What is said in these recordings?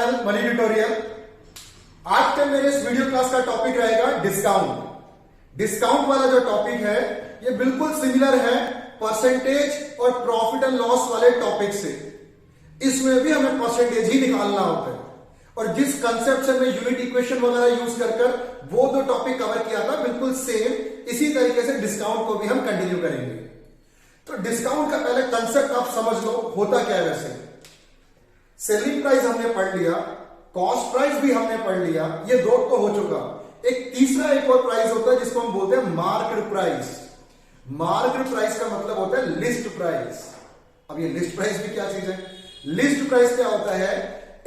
Channel money tutorial. आज के मेरे इस वीडियो क्लास का टॉपिक रहेगा डिस्काउंट। डिस्काउंट वाला जो टॉपिक है ये बिल्कुल सिमिलर है परसेंटेज और प्रॉफिट एंड लॉस वाले टॉपिक से। इसमें भी हमें परसेंटेज ही निकालना होता है और जिस कंसेप्ट से मैं यूनिट इक्वेशन वगैरह यूज कर वो दो टॉपिक कवर किया था बिल्कुल सेम, इसी तरीके से डिस्काउंट को भी हम कंटिन्यू करेंगे। तो डिस्काउंट का पहले कंसेप्ट आप समझ लो होता क्या है। वैसे सेलिंग प्राइस हमने पढ़ लिया, कॉस्ट प्राइस भी हमने पढ़ लिया, ये दो तो हो चुका। एक तीसरा एक और प्राइस होता है जिसको हम बोलते हैं मार्केट प्राइस। मार्केट प्राइस का मतलब होता है लिस्ट प्राइस। अब ये लिस्ट प्राइस भी क्या चीज है? लिस्ट प्राइस क्या होता है?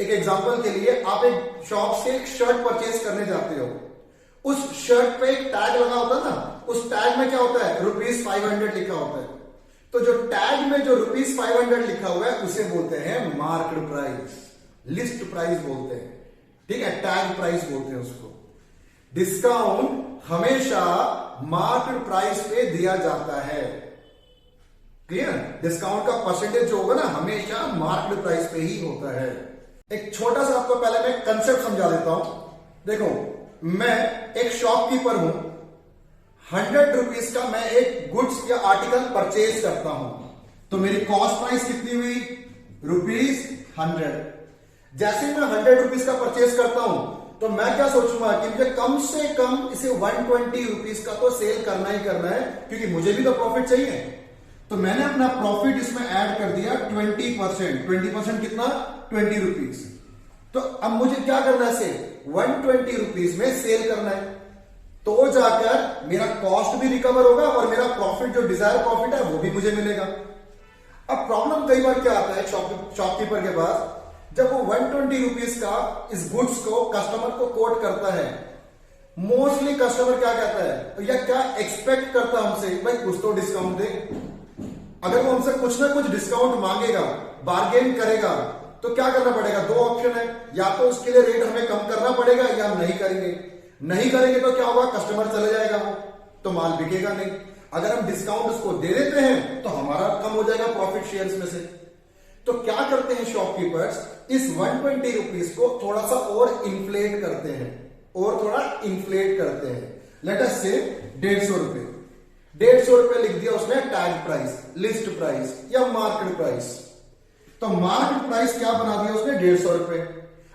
एक एग्जांपल के लिए आप एक शॉप से एक शर्ट परचेज करने जाते हो, उस शर्ट पे एक टैग लगा होता है ना, उस टैग में क्या होता है? ₹500 लिखा होता है। तो जो टैग में जो ₹500 लिखा हुआ है उसे बोलते हैं मार्केट प्राइस, लिस्ट प्राइस बोलते हैं, ठीक है, टैग प्राइस बोलते हैं उसको। डिस्काउंट हमेशा मार्केट प्राइस पे दिया जाता है। क्लियर? डिस्काउंट का परसेंटेज जो होगा ना हमेशा मार्केट प्राइस पे ही होता है। एक छोटा सा आपको पहले मैं कंसेप्ट समझा देता हूं। देखो, मैं एक शॉपकीपर हूं, ₹100 का मैं एक गुड्स या आर्टिकल परचेज करता हूं, तो मेरी कॉस्ट प्राइस कितनी हुई? ₹100। जैसे मैं ₹100 का परचेज करता हूं तो मैं क्या सोचूंगा कि मुझे कम से कम इसे ₹120 का तो सेल करना ही करना है, क्योंकि मुझे भी तो प्रॉफिट चाहिए। तो मैंने अपना प्रॉफिट इसमें ऐड कर दिया 20%। 20% कितना? ₹20। तो अब मुझे क्या करना है? से ₹120 में सेल करना है, तो जाकर मेरा कॉस्ट भी रिकवर होगा और मेरा प्रॉफिट जो डिजायर प्रॉफिट है वो भी मुझे मिलेगा। अब प्रॉब्लम कई बार क्या आता है शॉपकीपर के पास, जब वो ₹120 का इस गुड्स को कस्टमर को कोट करता है, मोस्टली कस्टमर क्या कहता है या क्या एक्सपेक्ट करता है हमसे, भाई कुछ तो डिस्काउंट दे। अगर वो हमसे कुछ ना कुछ डिस्काउंट मांगेगा, बार्गेन करेगा, तो क्या करना पड़ेगा? दो ऑप्शन है, या तो उसके लिए रेट हमें कम करना पड़ेगा या हम नहीं करेंगे। नहीं करेंगे तो क्या होगा? कस्टमर चले जाएगा, वो तो माल बिकेगा नहीं। अगर हम डिस्काउंट उसको दे देते हैं तो हमारा कम हो जाएगा प्रॉफिट शेयर्स में से। तो क्या करते हैं शॉपकीपर्स? इस ₹120 को थोड़ा सा और इन्फ्लेट करते हैं, और थोड़ा इन्फ्लेट करते हैं। लेट अस से ₹150। ₹150 लिख दिया उसने टैग प्राइस, लिस्ट प्राइस या मार्केट प्राइस। तो मार्केट प्राइस क्या बना दिया उसने? ₹150।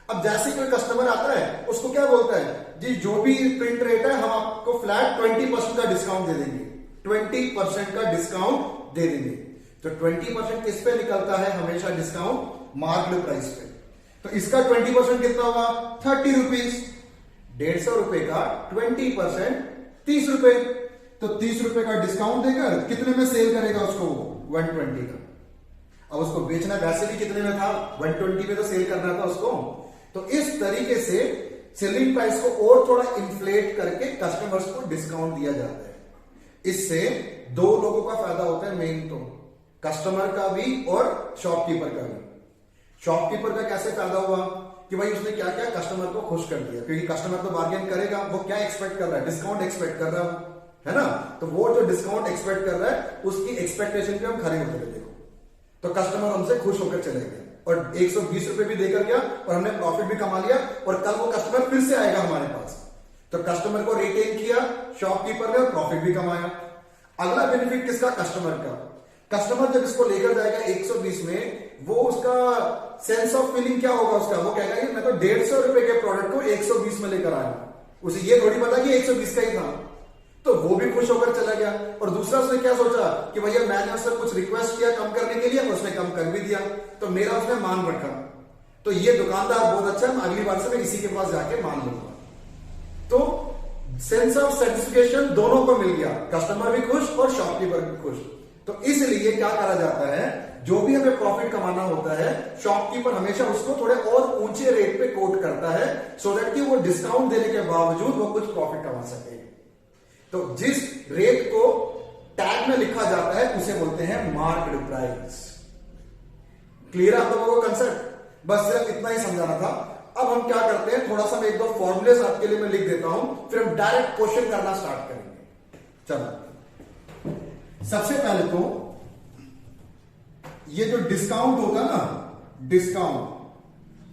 अब जैसे कोई कस्टमर आता है उसको क्या बोलता है? जी जो भी प्रिंट रेट है हम आपको फ्लैट 20% का डिस्काउंट दे देंगे, 20% का डिस्काउंट दे देंगे। तो 20% किस पे निकलता है हमेशा डिस्काउंट? मार्केट प्राइस पे। तो इसका 20% कितना होगा? ₹30। ₹150 का 20% ₹30। तो ₹30 का डिस्काउंट देकर कितने में सेल करेगा उसको? 120 का। अब उसको बेचना वैसे भी कितने में था? 120 में तो सेल करना था उसको। तो इस तरीके से सेलिंग प्राइस को और थोड़ा इन्फ्लेट करके कस्टमर्स को डिस्काउंट दिया जाता है। इससे दो लोगों का फायदा होता है मेन, तो कस्टमर का भी और शॉपकीपर का भी। शॉपकीपर का कैसे फायदा हुआ कि भाई उसने क्या किया? कस्टमर को खुश कर दिया, क्योंकि कस्टमर तो बार्गेन करेगा, वो क्या एक्सपेक्ट कर रहा है? डिस्काउंट एक्सपेक्ट कर रहा है ना। तो वो जो डिस्काउंट एक्सपेक्ट कर रहा है उसकी एक्सपेक्टेशन पे हम खड़े होते हैं। देखो, तो कस्टमर हमसे खुश होकर चले गए और ₹120 भी देकर गया और हमने प्रॉफिट भी कमा लिया, और कल वो कस्टमर फिर से आएगा हमारे पास। तो कस्टमर को रिटेन किया शॉपकीपर ने और प्रॉफिट भी कमाया। अगला बेनिफिट किसका? कस्टमर का। कस्टमर जब इसको लेकर जाएगा 120 में, वो उसका सेंस ऑफ फीलिंग क्या होगा उसका? वो कहेगा कि मैं तो ₹150 के प्रोडक्ट को 120 में लेकर आया। उसे ये थोड़ी पता कि 120 का ही था, तो वो भी खुश होकर चला गया। और दूसरा उसने क्या सोचा कि भैया मैंने उससे कुछ रिक्वेस्ट किया कम करने के लिए, उसने कम कर भी दिया, तो मेरा उसने मान रखा। तो ये दुकानदार बहुत अच्छा है, अगली बार से मैं इसी के पास जाके मान लूंगा। तो सेंस ऑफ सेटिस्फेक्शन दोनों को मिल गया, कस्टमर भी खुश और शॉपकीपर भी खुश। तो इसलिए क्या करा जाता है, जो भी हमें प्रॉफिट कमाना होता है, शॉपकीपर हमेशा उसको थोड़े और ऊंचे रेट पे कोट करता है, सो दैट कि वो डिस्काउंट देने के बावजूद वो कुछ प्रॉफिट कमा सके। तो जिस रेट को टैग में लिखा जाता है उसे बोलते हैं मार्केट प्राइस। क्लियर आप लोगों को कंसेप्ट? बस सिर्फ इतना ही समझाना था। अब हम क्या करते हैं, थोड़ा सा मैं एक दो फॉर्मूलेस आपके लिए मैं लिख देता हूं, फिर हम डायरेक्ट क्वेश्चन करना स्टार्ट करेंगे। चलो, सबसे पहले तो ये जो डिस्काउंट होगा ना, डिस्काउंट,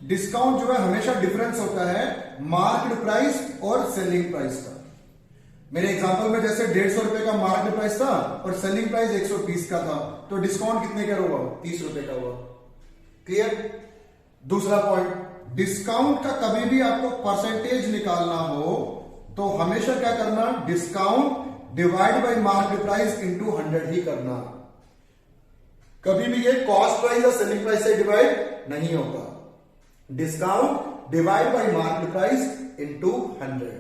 डिस्काउंट जो है हमेशा डिफरेंस होता है मार्केट प्राइस और सेलिंग प्राइस का। मेरे एग्जांपल में जैसे 150 रुपए का मार्केट प्राइस था और सेलिंग प्राइस 120 का था, तो डिस्काउंट कितने का होगा? 30 रुपए का हुआ। क्लियर? दूसरा पॉइंट, डिस्काउंट का कभी भी आपको परसेंटेज निकालना हो तो हमेशा क्या करना? Discount divide by market price into 100 ही करना। कभी भी ये कॉस्ट प्राइस या सेलिंग प्राइस से डिवाइड नहीं होता। Discount divide by market price into 100।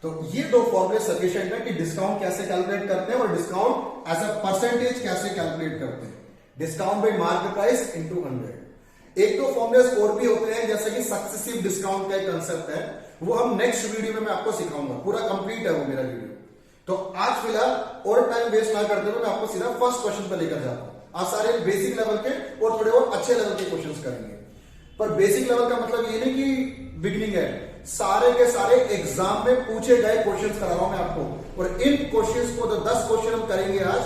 तो ये दो फॉर्मूले सफिशिएंट है कि डिस्काउंट कैसे कैलकुलेट करते हैं और डिस्काउंट एज अ परसेंटेज कैसे कैलकुलेट करते हैं। Discount bye market price into 100। एक दो फॉर्मूले और भी होते हैं, जैसे कि सक्सेसिव डिस्काउंट का एक कंसेप्ट है, वो हम नेक्स्ट वीडियो में मैं आपको सिखाऊंगा। पूरा कंप्लीट है वो मेरा वीडियो। तो आज फिलहाल और टाइम वेस्ट ना करते हुए मैं आपको सीधा फर्स्ट क्वेश्चन पर लेकर जाता हूं। आज सारे बेसिक लेवल के और थोड़े और अच्छे लेवल के क्वेश्चंस करेंगे। पर बेसिक लेवल का मतलब ये नहीं कि बिगिनिंग है, सारे के सारे एग्जाम में पूछे गए क्वेश्चंस करा रहा हूं मैं आपको। और इन क्वेश्चंस को, तो 10 क्वेश्चन हम करेंगे आज।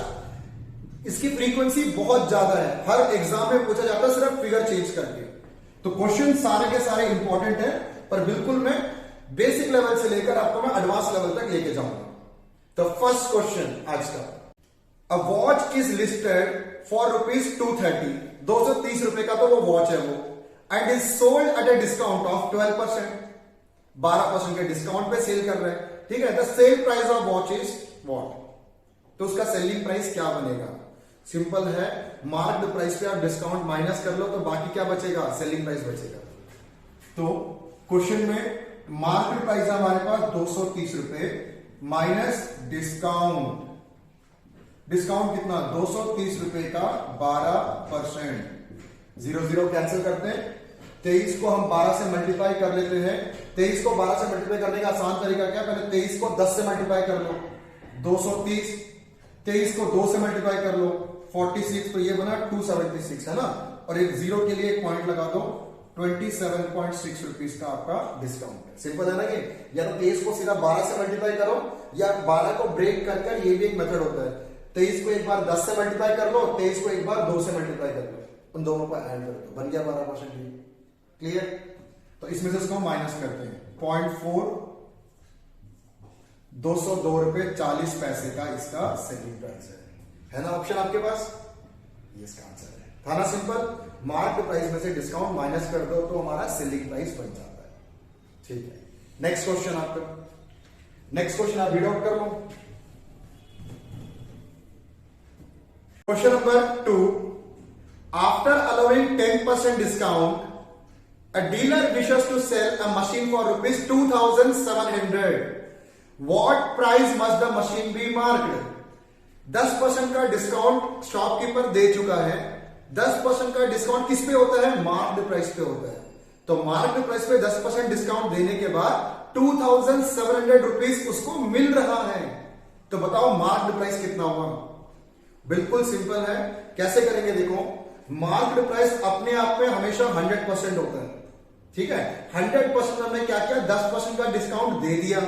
इसकी फ्रीक्वेंसी बहुत ज्यादा है, हर एग्जाम में पूछा जाता है सिर्फ फिगर चेंज करके। तो क्वेश्चन सारे के सारे इंपॉर्टेंट है, पर बिल्कुल मैं बेसिक लेवल से लेकर आपको मैं एडवांस लेवल तक लेके जाऊंगा। तो फर्स्ट क्वेश्चन आज का, a watch is listed for ₹230, 230 रुपए का तो वो वॉच है वो, and is sold at a discount of 12%, 12% के डिस्काउंट पे सेल कर रहे हैं। ठीक है, the sale price of watch is what? तो उसका सेलिंग प्राइस क्या बनेगा? सिंपल है, मार्क्ड प्राइस पे आप डिस्काउंट माइनस कर लो तो बाकी क्या बचेगा? सेलिंग प्राइस बचेगा। तो क्वेश्चन में मार्केट प्राइस है हमारे पास 230 रुपए माइनस डिस्काउंट। डिस्काउंट कितना? 230 रुपए का 12%। 0 कैंसिल करते हैं। 23 को हम 12 से मल्टीप्लाई कर लेते हैं। 23 को 12 से मल्टीप्लाई करने का आसान तरीका क्या? पहले 23 को 10 से मल्टीप्लाई कर लो, 230। 23 को 2 से मल्टीप्लाई कर लो, 46। तो ये बना 276 है ना। और एक 0 के लिए एक पॉइंट लगा दो, 27.6 रुपीज का आपका डिस्काउंट है। सिंपल है ना ये? या तो 23 को सीधा 12 से मल्टीप्लाई करो, या 12 को ब्रेक कर ये भी एक मेथड होता है। 23 को एक बार 10 से मल्टीप्लाई कर लो, 23 को एक बार 2 से मल्टीप्लाई कर लो, उन दोनों को ऐड कर दो, बन गया 12%। क्लियर? तो इसमें से इसको माइनस करते हैं। 0.4, 202 रुपए 40 पैसे का इसका सेलिंग प्राइस है ना ऑप्शन आपके पास? ये इसका आंसर है। था ना सिंपल? मार्केट प्राइस में से डिस्काउंट माइनस कर दो तो हमारा सेलिंग प्राइस बन जाता है। ठीक है, नेक्स्ट क्वेश्चन आपका। नेक्स्ट क्वेश्चन आप रीड आउट कर लो। Question number 2, after allowing 10% discount, a dealer wishes to sell a machine for ₹2,700. What price must the machine be marked? 10% का डिस्काउंट शॉपकीपर दे चुका है। 10% का डिस्काउंट किस पे होता है? मार्क्ड प्राइस पे होता है। तो मार्क्ड प्राइस पे 10% डिस्काउंट देने के बाद 2,700 रुपीज उसको मिल रहा है। तो बताओ मार्क्ड प्राइस कितना हुआ? बिल्कुल सिंपल है, कैसे करेंगे देखो। मार्क्ड प्राइस अपने आप में हमेशा 100% होता है। ठीक है, 100% हमने क्या किया? 10% का डिस्काउंट दे दिया,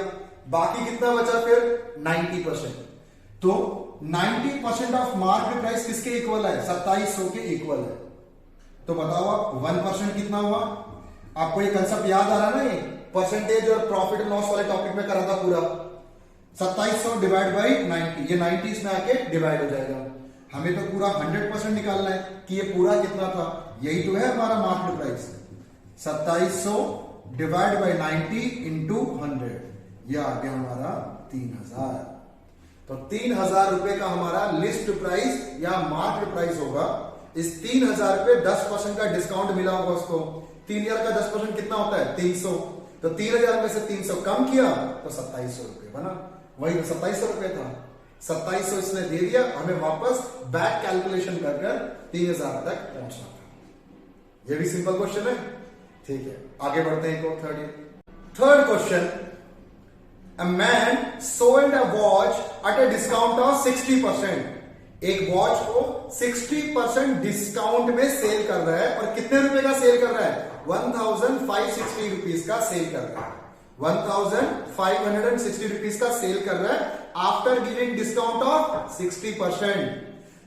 बाकी कितना बचा फिर? 90%। तो 90% ऑफ मार्केट प्राइस किसके इक्वल है? 2700 के इक्वल है। तो बताओ आप 1% कितना हुआ? आपको ये कंसेप्ट याद आ रहा है ना? ये परसेंटेज और प्रॉफिट एंड लॉस वाले टॉपिक में करा था पूरा। 2700 डिवाइड बाई 90, ये 90 इसमें आके डिवाइड हो जाएगा। हमें तो पूरा 100% निकालना है कि ये पूरा कितना था। यही तो है हमारा market price. 2700 divide by 90 into 100, यह आ गया हमारा 3000। तो 3000 रुपए का हमारा लिस्ट प्राइस या मार्केट प्राइस होगा। इस 3000 पे 10% का डिस्काउंट मिला होगा उसको। 3000 का 10% कितना होता है? 300। तो 3000 में से 300 कम किया तो 2700 रुपए बना। वही तो 2700 रुपए था। 2700 इसने दे दिया, हमें वापस बैक कैलकुलेशन कर 3000 तक पहुंचना था। ये भी सिंपल क्वेश्चन है। ठीक है, आगे बढ़ते हैं। Third question, a man sold a watch at a discount of 60%। एक वॉच को 60% डिस्काउंट में सेल कर रहा है। और कितने रुपए का सेल कर रहा है? 1560 रुपीज का सेल कर रहा है। 1560 रुपीज का सेल कर रहा है आफ्टर गिविंग डिस्काउंट ऑफ 60%।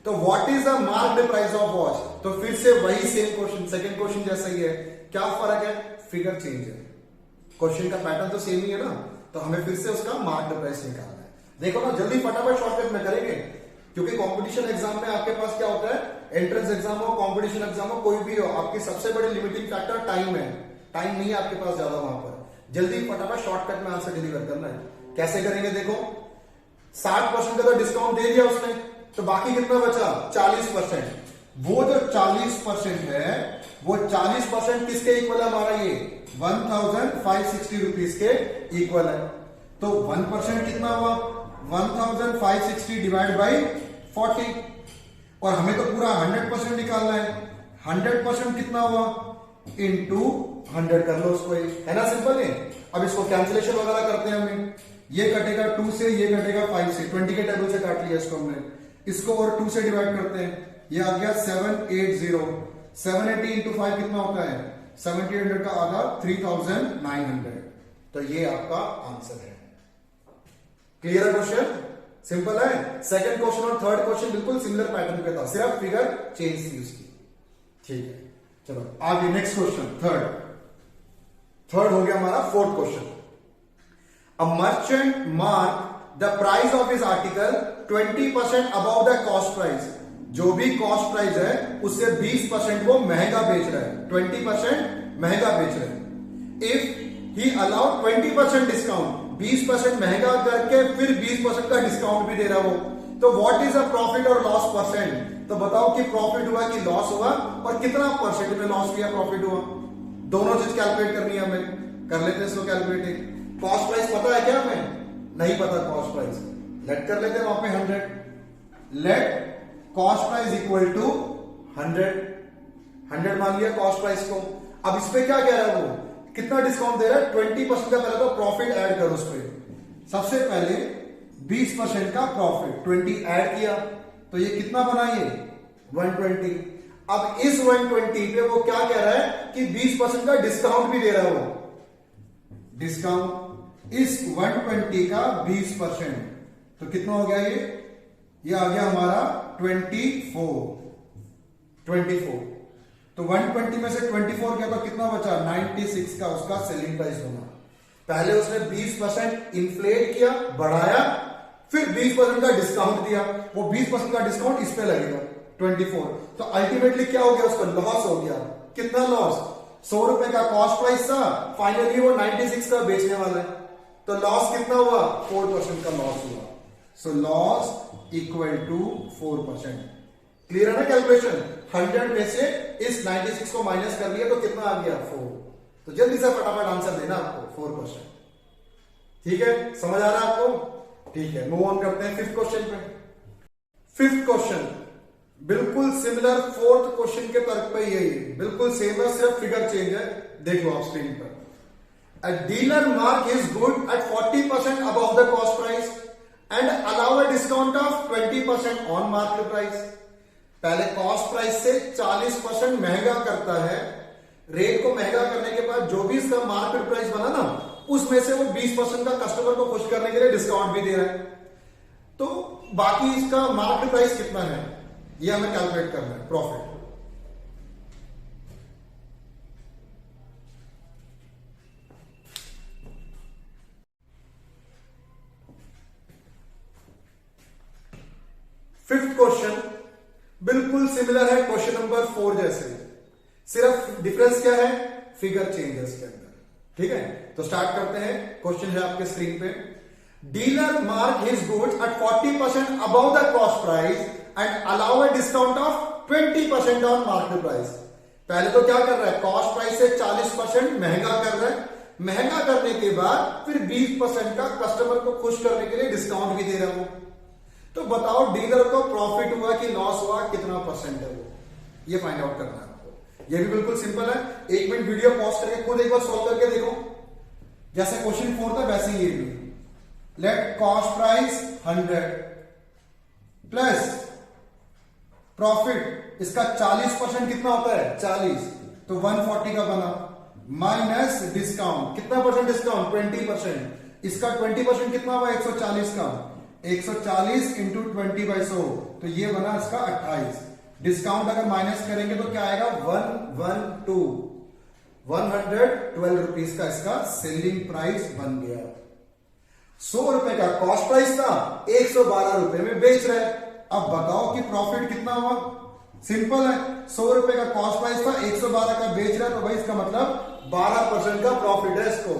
तो what is the marked price of watch? तो फिर से वही सेम क्वेश्चन, सेकंड क्वेश्चन जैसा ही है। क्या फर्क है? फिगर चेंज है। क्वेश्चन का पैटर्न तो सेम ही है ना, तो हमें फिर से उसका मार्क्ड प्राइस निकालना है। देखो ना, जल्दी फटाफट शॉर्टकट में करेंगे, क्योंकि कंपटीशन एग्जाम में आपके पास क्या होता है, एंट्रेंस एग्जाम हो, कंपटीशन एग्जाम हो, कोई भी हो, आपकी सबसे बड़ी लिमिटिंग फैक्टर टाइम है। टाइम नहीं है आपके पास ज्यादा वहां पर, जल्दी फटाफट शॉर्टकट में आंसर डिलीवर करना है। कैसे करेंगे? देखो 60% का तो डिस्काउंट दे दिया उसने, तो बाकी कितना बचा? 40%। वो जो 40% है, वो 40% किसके इक्वल है हमारा? ये 1560 रुपीज के इक्वल है। तो 1% कितना हुआ? 1560 डिवाइड बाई 40, और हमें तो पूरा 100% निकालना है। 100% कितना हुआ? इंटू 100 कर लो उसको, है ना, सिंपल है। अब इसको कैंसिलेशन वगैरह करते हैं हमें, ये कटेगा 2 से, ये कटेगा 5 से, 20 के टेबल से काट लिया इसको हमने। इसको और 2 से डिवाइड करते हैं, ये आ गया 780। 780 इंटू 5 कितना होता है? 1700 का आधा 3900। तो ये आपका आंसर है। क्लियर है क्वेश्चन? सिंपल है। सेकंड क्वेश्चन और थर्ड क्वेश्चन बिल्कुल सिमिलर पैटर्न पे था, सिर्फ फिगर चेंज थी उसकी। ठीक है, चलो आगे नेक्स्ट क्वेश्चन। थर्ड हो गया हमारा। Fourth question, a merchant mark the price of his article 20% above the cost price. जो भी कॉस्ट प्राइस है उससे 20% वो महंगा बेच रहा है, 20% महंगा बेच रहा है। इफ ही अलाउड 20% डिस्काउंट, 20% महंगा करके फिर 20% का डिस्काउंट भी दे रहा हो, तो व्हाट इज अ प्रॉफिट और लॉस परसेंट? तो बताओ कि प्रॉफिट हुआ कि लॉस हुआ, और कितना परसेंट में लॉस किया, प्रॉफिट हुआ। दोनों चीज कैलकुलेट करनी है हमें, कर लेते हैं इसको कैलकुलेट। कॉस्ट प्राइस पता है क्या हमें? नहीं पता कॉस्ट प्राइस। लेट कर लेते हैं वहां पे 100। Let cost price equal to 100 मान लिया कॉस्ट प्राइस को। अब इस पे क्या कह रहा है वो, कितना डिस्काउंट दे रहा है? 20% का पहले तो प्रॉफिट ऐड करो उस पर। सबसे पहले 20% का प्रॉफिट, 20 ऐड किया, तो ये कितना बना? ये 120। अब इस 120 पे वो क्या कह रहा है कि 20% का डिस्काउंट भी दे रहा है वो। डिस्काउंट इस 120 का 20%, तो कितना हो गया? ये आ गया हमारा 24। तो 120 में से 24 गया तो कितना बचा? 96 का उसका सेलिंग प्राइस होना। पहले उसने 20% इन्फ्लेट किया, बढ़ाया, फिर 20% का डिस्काउंट दिया, वो 20% का डिस्काउंट इस पे लगेगा 24। तो अल्टीमेटली क्या हो गया? उसका लॉस हो गया। कितना लॉस? 100 रुपए का कॉस्ट प्राइस था, फाइनली वो 96 का बेचने वाला है, तो लॉस कितना हुआ? 4% का लॉस हुआ। So loss equal to 4%। Clear है ना कैलकुलेशन? 100 में से इस 96 को माइनस कर लिया तो कितना आ गया? 4। तो जल्दी से फटाफट आंसर देना आपको, 4%। ठीक है, समझ आ रहा है आपको? ठीक है, मूव ऑन करते हैं फिफ्थ क्वेश्चन पे। फिफ्थ क्वेश्चन बिल्कुल सिमिलर फोर्थ क्वेश्चन के तर्क पे यही बिल्कुल सेम है, सिर्फ फिगर चेंज है। देखो आप स्क्रीन पर, अ dealer mark his good at 40% above the cost price and allow a discount of 20% on market price. पहले कॉस्ट प्राइस से 40% महंगा करता है, रेट को महंगा करने के बाद जो भी इसका मार्केट प्राइस बना ना, उसमें से वो 20% का कस्टमर को खुश करने के लिए डिस्काउंट भी दे रहा है। तो बाकी इसका मार्केट प्राइस कितना है ये हमें कैलकुलेट करना है, प्रॉफिट। फिफ्थ क्वेश्चन बिल्कुल सिमिलर है क्वेश्चन नंबर 4 जैसे, सिर्फ डिफरेंस क्या है? फिगर चेंजेस के अंदर। ठीक है, तो स्टार्ट करते हैं। क्वेश्चन है आपके स्क्रीन पे, dealer mark his goods at 40% above the cost price and allow a discount of 20% on market price. पहले तो क्या कर रहा है? कॉस्ट प्राइस से 40% महंगा कर रहा है, महंगा करने के बाद फिर 20% का कस्टमर को खुश करने के लिए डिस्काउंट भी दे रहा है। तो बताओ डीलर को प्रॉफिट हुआ कि लॉस हुआ, कितना परसेंट है वो, ये फाइंड आउट करना है आपको। ये भी बिल्कुल सिंपल है, 1 मिनट वीडियो पॉज करके खुद एक बार सॉल्व करके देखो। जैसे क्वेश्चन 4 था वैसे ये भी। Late cost price 100 plus profit, इसका 40% कितना होता है? 40, तो 140 का बना, माइनस डिस्काउंट, कितना परसेंट डिस्काउंट? 20%, इसका 20% कितना हुआ? 140 का, 140 इंटू 20/100, तो ये बना इसका 28। डिस्काउंट अगर माइनस करेंगे तो क्या आएगा? 112, 112 रुपीज का इसका सेलिंग प्राइस बन गया। 100 रुपए का कॉस्ट प्राइस था, 112 रुपए में बेच रहा है। अब बताओ कि प्रॉफिट कितना हुआ। सिंपल है, 100 रुपए का कॉस्ट प्राइस था, 112 का बेच रहा है, तो भाई इसका मतलब 12% का प्रॉफिट है इसको।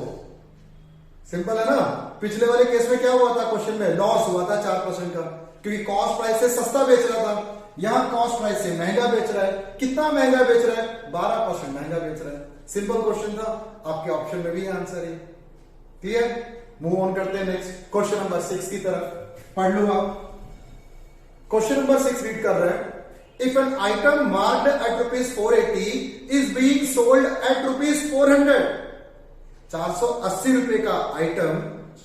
सिंपल है ना। पिछले वाले केस में क्या हुआ था, क्वेश्चन में लॉस हुआ था 4% का, क्योंकि कॉस्ट प्राइस से सस्ता बेच रहा था। यहां कॉस्ट प्राइस से महंगा बेच रहा है। कितना महंगा बेच रहा है, 12% महंगा बेच रहा है। सिंपल क्वेश्चन था, आपके ऑप्शन में भी आंसर है। क्लियर। मूव ऑन करते हैं नेक्स्ट क्वेश्चन नंबर 6 की तरफ। पढ़ लो आप। क्वेश्चन नंबर 6 रीड कर रहे हैं। If an item marked at ₹480 is being sold at ₹400, 480 रुपए का आइटम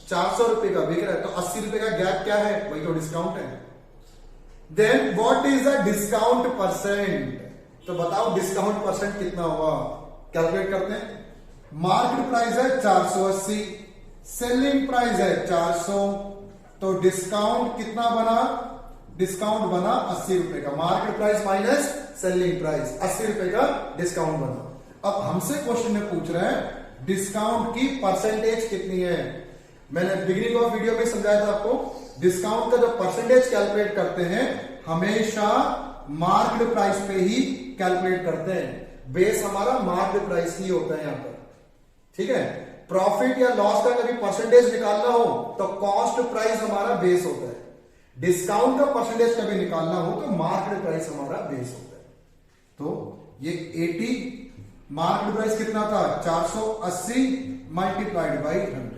400 रुपए का बिक रहा है, तो 80 रुपए का गैप क्या है, वही तो डिस्काउंट है। Then what is the discount percent, तो बताओ डिस्काउंट परसेंट कितना हुआ। कैलकुलेट करते हैं। मार्केट प्राइस है 480, सेलिंग प्राइस है 400, तो डिस्काउंट कितना बना, डिस्काउंट बना 80 रुपए का। Market price minus selling price, 80 रुपए का डिस्काउंट बना। अब हमसे क्वेश्चन में पूछ रहे हैं डिस्काउंट की परसेंटेज कितनी है। मैंने बिगिनिंग ऑफ वीडियो में समझाया था आपको, डिस्काउंट का जो परसेंटेज कैलकुलेट करते हैं हमेशा मार्केट प्राइस पे ही कैलकुलेट करते हैं। बेस हमारा मार्केट प्राइस ही होता है यहां पर। ठीक है। प्रॉफिट या लॉस का कभी परसेंटेज निकालना हो तो कॉस्ट प्राइस हमारा बेस होता है। डिस्काउंट का परसेंटेज कभी निकालना हो तो मार्केट प्राइस हमारा बेस होता है। तो ये 80 मार्केट प्राइस कितना था, 480 मल्टीप्लाइड बाई 100।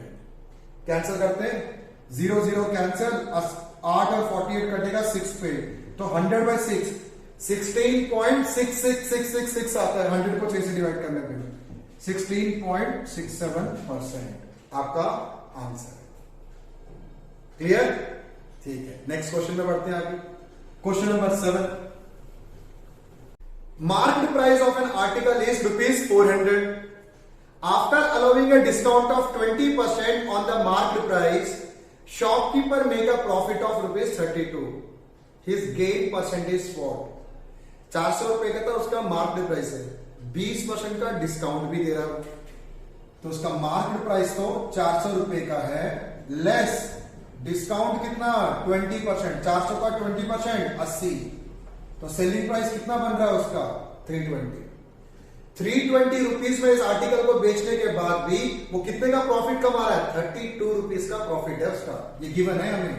कैंसिल करते हैं, 0 0 कैंसिल, 8 और 48 कटेगा 6 पे, तो 100/6 16.66666 आता है। 100 को 6 से डिवाइड करने पे 16.67% आपका आंसर है। क्लियर। ठीक है, नेक्स्ट क्वेश्चन में बढ़ते हैं आगे। Question number 7। Market price of an article is ₹400। After allowing a discount of 20% on the market price, shopkeeper make a profit of ₹32। His gain percentage what. 400 रुपए का था उसका मार्केट प्राइस है, 20% का डिस्काउंट भी दे रहा हूं, तो उसका मार्केट प्राइस तो 400 रुपए का है, लेस डिस्काउंट कितना 20%, 400 का 20% 80, तो सेलिंग प्राइस कितना बन रहा है उसका 320 रुपीज में इस आर्टिकल को बेचने के बाद भी वो कितने का प्रॉफिट कमा रहा है, 32 रुपीज का प्रॉफिट है उसका। ये गिवन है हमें,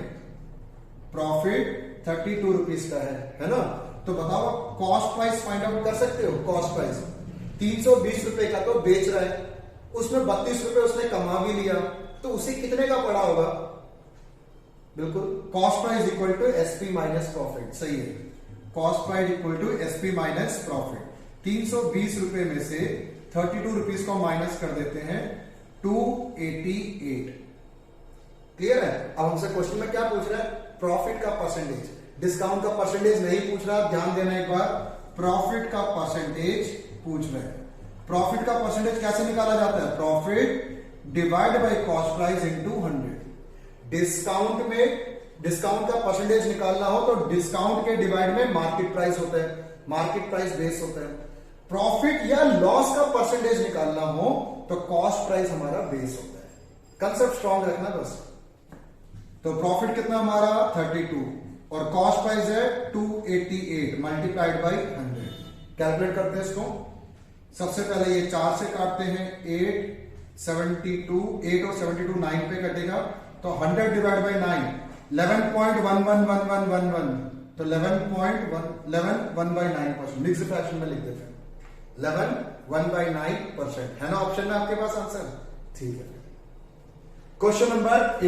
प्रॉफिट 32 रुपीज का है ना। तो बताओ कॉस्ट प्राइस फाइंड आउट कर सकते हो। कॉस्ट प्राइस 320 रुपए का तो बेच रहा है, उसमें 32 रुपए उसने कमा भी लिया, तो उसे कितने का पड़ा होगा। बिल्कुल, cost price equal to SP minus profit. सही है, cost price equal to SP minus profit. 320 रुपए में से 32 रुपीज को माइनस कर देते हैं 288। क्लियर है। अब हमसे क्वेश्चन में क्या पूछ रहा है, प्रॉफिट का परसेंटेज। डिस्काउंट का परसेंटेज नहीं पूछ रहा, ध्यान देना एक बार, प्रॉफिट का परसेंटेज पूछ रहे हैं। प्रॉफिट का परसेंटेज कैसे निकाला जाता है, profit divide by cost price into 100। Discount में डिस्काउंट का परसेंटेज निकालना हो तो डिस्काउंट के डिवाइड में मार्केट प्राइस होता है, मार्केट प्राइस बेस होता है। प्रॉफिट या लॉस का परसेंटेज निकालना हो तो कॉस्ट प्राइस हमारा बेस होता है। कंसेप्ट स्ट्रॉन्ग रखना बस। तो प्रॉफिट कितना हमारा 32 और कॉस्ट प्राइस है 288 मल्टीप्लाइड बाई 100। कैलकुलेट करते हैं इसको। सबसे पहले ये 4 से काटते हैं, 8 और 72 9 पे कटेगा, तो 100 डिवाइड बाई 9 11.111111, तो 11.1/9%। मिक्स फ्रैक्शन में लिख देते हैं 11/9% है ना ऑप्शन में आपके पास आंसर। ठीक है। क्वेश्चन नंबर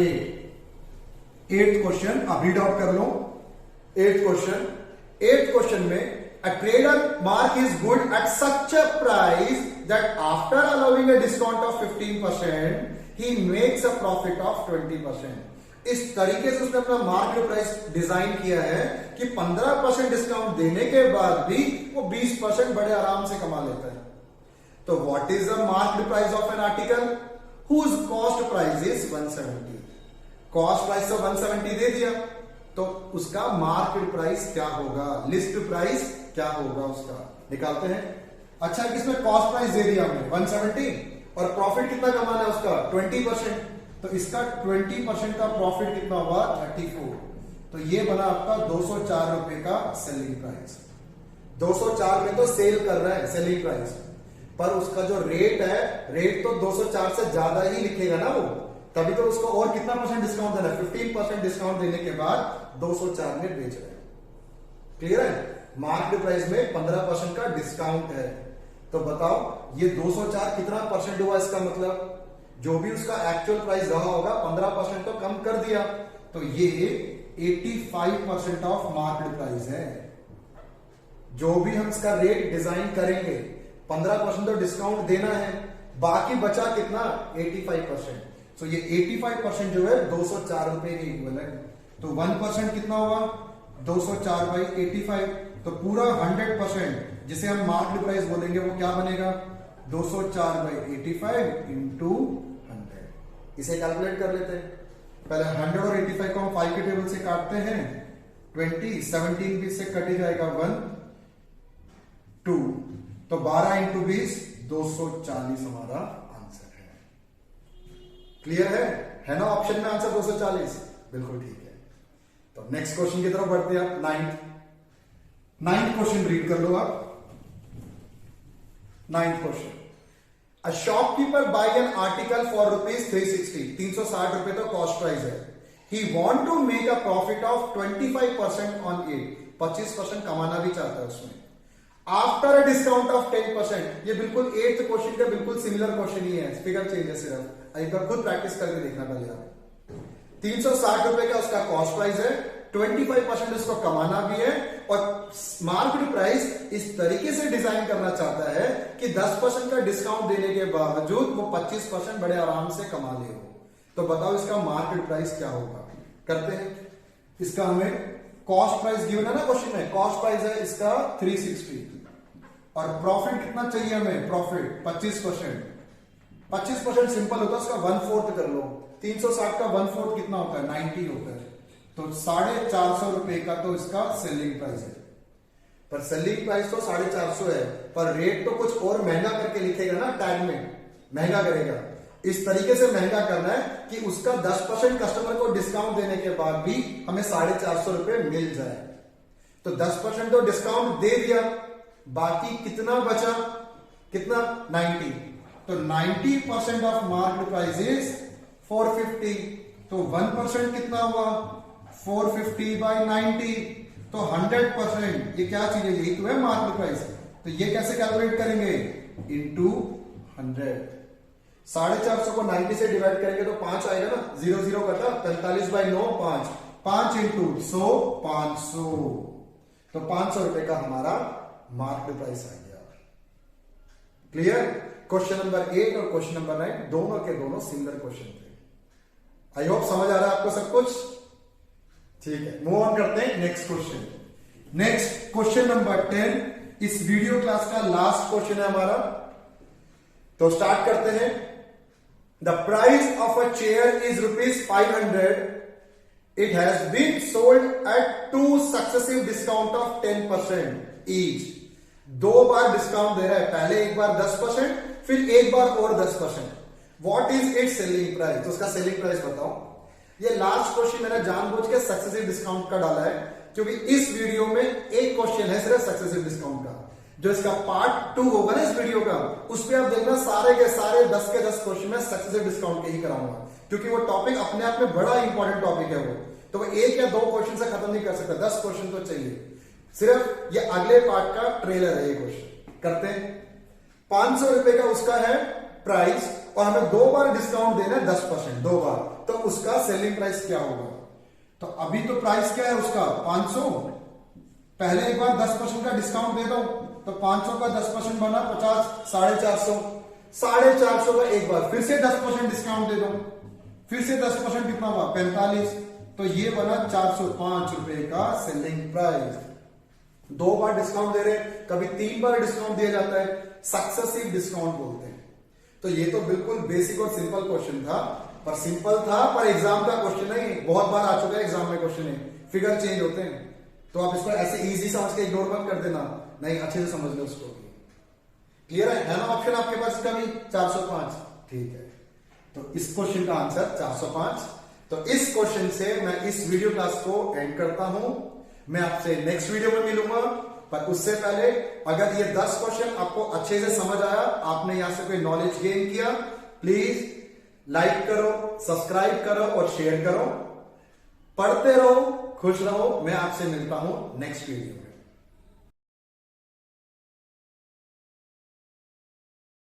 8 क्वेश्चन आप रीड आउट कर लो। 8th क्वेश्चन में a trader mark his good at such a price that after allowing a discount of 15% he makes a profit of 20%। इस तरीके से उसने अपना मार्केट प्राइस डिजाइन किया है कि 15% डिस्काउंट देने के बाद भी वो 20% बड़े आराम से कमा लेता है। तो what is the market price of an article whose cost price is 170। Cost price तो 170 दे दिया, तो उसका मार्केट प्राइस क्या होगा, लिस्ट प्राइस क्या होगा उसका, निकालते हैं। अच्छा है कि इसमें कॉस्ट प्राइस दे दिया हमने 170 और प्रॉफिट कितना कमाना है उसका 20%, तो इसका 20% का प्रॉफिट कितना हुआ 34, तो ये बना आपका 204 रुपए का सेलिंग प्राइस। 204 में तो सेल कर रहा है सेलिंग प्राइस, पर उसका जो रेट है, रेट तो 204 से ज्यादा ही लिखेगा ना वो, तभी तो उसको और कितना परसेंट डिस्काउंट देना है, 15% डिस्काउंट देने के बाद 204 में बेच रहे हैं। क्लियर है? मार्केट प्राइस में 15% का डिस्काउंट है, तो बताओ ये 204 कितना परसेंट हुआ, इसका मतलब जो भी उसका एक्चुअल प्राइस रहा होगा 15% तो कम कर दिया, तो ये 85% ऑफ मार्केट प्राइस है। जो भी हम इसका रेट डिजाइन करेंगे 15% तो डिस्काउंट देना है, बाकी बचा कितना 85%, तो ये 85% जो है 204 रुपए के इक्वल है, तो 1% कितना हुआ 204 बाई 85, तो पूरा 100% जिसे हम मार्केट प्राइस बोलेंगे वो क्या बनेगा 204 बाई 85 इंटू 100। इसे कैलकुलेट कर लेते हैं, पहले 100 और 85 को हम 5 के टेबल से काटते हैं, 20 17 20 से कट ही जाएगा 1 2, तो 12 इंटू 20 240 हमारा आंसर है। क्लियर है ना? ऑप्शन में आंसर 240 बिल्कुल ठीक है। तो नेक्स्ट क्वेश्चन की तरफ बढ़ते हैं आप। नाइन्थ क्वेश्चन रीड कर लो आप। Ninth question, a shopkeeper buy an article for rupees 360, 360 रुपए तो कॉस्ट प्राइस है, he want to make a profit of 25% on it, 25% कमाना भी चाहता है उसमें, आफ्टर अ डिस्काउंट ऑफ 10%। ये बिल्कुल 8th क्वेश्चन का बिल्कुल सिमिलर क्वेश्चन ही है, फिगर चेंज है सिर्फ, एक बार खुद प्रैक्टिस करके देखना पहले आप। 360 रुपए का उसका कॉस्ट प्राइस है, 25% उसको कमाना भी है, और मार्केट प्राइस इस तरीके से डिजाइन करना चाहता है कि 10% का डिस्काउंट देने के बावजूद वो 25% बड़े आराम से कमा ले हो। तो बताओ इसका मार्केट प्राइस क्या होगा। करते हैं, इसका हमें कॉस्ट प्राइस गिवन है ना क्वेश्चन में, कॉस्ट प्राइस है इसका 360 और प्रॉफिट कितना चाहिए हमें, प्रॉफिट 25%। 25% सिंपल होता है, उसका 1/4 कर लो, 360 का 1/4 कितना होता है 90 होता है, तो 450 रुपए का तो इसका सेलिंग प्राइस है। पर सेलिंग प्राइस तो 450 है, पर रेट तो कुछ और महंगा करके लिखेगा ना, टैग में महंगा करेगा। इस तरीके से महंगा करना है कि उसका 10% कस्टमर को डिस्काउंट देने के बाद भी हमें 450 रुपए मिल जाए। तो 10% तो डिस्काउंट दे दिया, बाकी कितना बचा, कितना 90, तो 90% ऑफ मार्केट प्राइस इज 450, तो 1% कितना हुआ 450 बाई 90, तो 100%। ये क्या चीज है, यही तो है मार्केट प्राइस। तो ये कैसे कैलकुलेट करेंगे, इंटू 100। 450 को 90 से डिवाइड करेंगे तो 5 आएगा ना, 0 0 कटा, 45 बाई 9 5, 5 इंटू 100 500, तो 500 रुपए का हमारा मार्केट प्राइस आ गया। क्लियर? क्वेश्चन नंबर 8 और क्वेश्चन नंबर 9 दोनों के दोनों सिमिलर क्वेश्चन थे। आई होप समझ आ रहा है आपको सब कुछ, ठीक है। मूव ऑन करते हैं next question. Next question number 10 इस वीडियो क्लास का लास्ट क्वेश्चन है हमारा, तो स्टार्ट करते हैं। The price of a chair is ₹500, it has been sold at 2 successive discount of 10% each. 2 बार डिस्काउंट दे रहा है, पहले एक बार 10%, फिर एक बार और 10%। What is it's selling price, तो उसका सेलिंग प्राइस बताओ। ये लास्ट क्वेश्चन मैंने जानबूझ के सक्सेसिव डिस्काउंट का डाला है, क्योंकि इस वीडियो में एक क्वेश्चन है सिर्फ सक्सेसिव डिस्काउंट का। जो इसका पार्ट 2 होगा ना इस वीडियो का, उस पर आप देखना सारे के सारे 10 के 10 क्वेश्चन में सक्सेसिव डिस्काउंट के ही कराऊंगा, क्योंकि वो टॉपिक अपने आप में बड़ा इंपॉर्टेंट टॉपिक है वो, तो वो 1 या 2 क्वेश्चन से खत्म नहीं कर सकता, 10 क्वेश्चन तो चाहिए। सिर्फ ये अगले पार्ट का ट्रेलर है ये क्वेश्चन। करते हैं, 500 रुपए का उसका है प्राइस और हमें 2 बार डिस्काउंट देना है 10%, 2 बार, तो उसका सेलिंग प्राइस क्या होगा। तो अभी तो प्राइस क्या है उसका 500, पहले एक बार 10% का डिस्काउंट दे दो, तो 500 का 10% बना 50, 450, 450 का एक बार फिर से 10% डिस्काउंट दे दो, फिर से 10% कितना हुआ 45, तो ये बना 405 रुपए का सेलिंग प्राइस। 2 बार डिस्काउंट दे रहे हैं, कभी 3 बार डिस्काउंट दिया जाता है, सक्सेसिव डिस्काउंट बोलते हैं। तो ये तो बिल्कुल बेसिक और सिंपल क्वेश्चन था, पर सिंपल था पर एग्जाम का क्वेश्चन नहीं, बहुत बार आ चुका है एग्जाम में क्वेश्चन है, फिगर चेंज होते हैं, तो आप इसको ऐसे इजी समझ के इग्नोर मत कर देना, नहीं अच्छे से समझ लो उसको। क्लियर है ना ऑप्शन आपके पास इसका भी 405? ठीक है, तो इस क्वेश्चन का आंसर 405। तो इस क्वेश्चन से मैं इस वीडियो क्लास को एंड करता हूं। मैं आपसे नेक्स्ट वीडियो में मिलूंगा, पर उससे पहले अगर ये 10 क्वेश्चन आपको अच्छे से समझ आया, आपने यहां से कोई नॉलेज गेन किया, प्लीज लाइक करो, सब्सक्राइब करो और शेयर करो। पढ़ते रहो, खुश रहो। मैं आपसे मिलता हूं नेक्स्ट वीडियो में।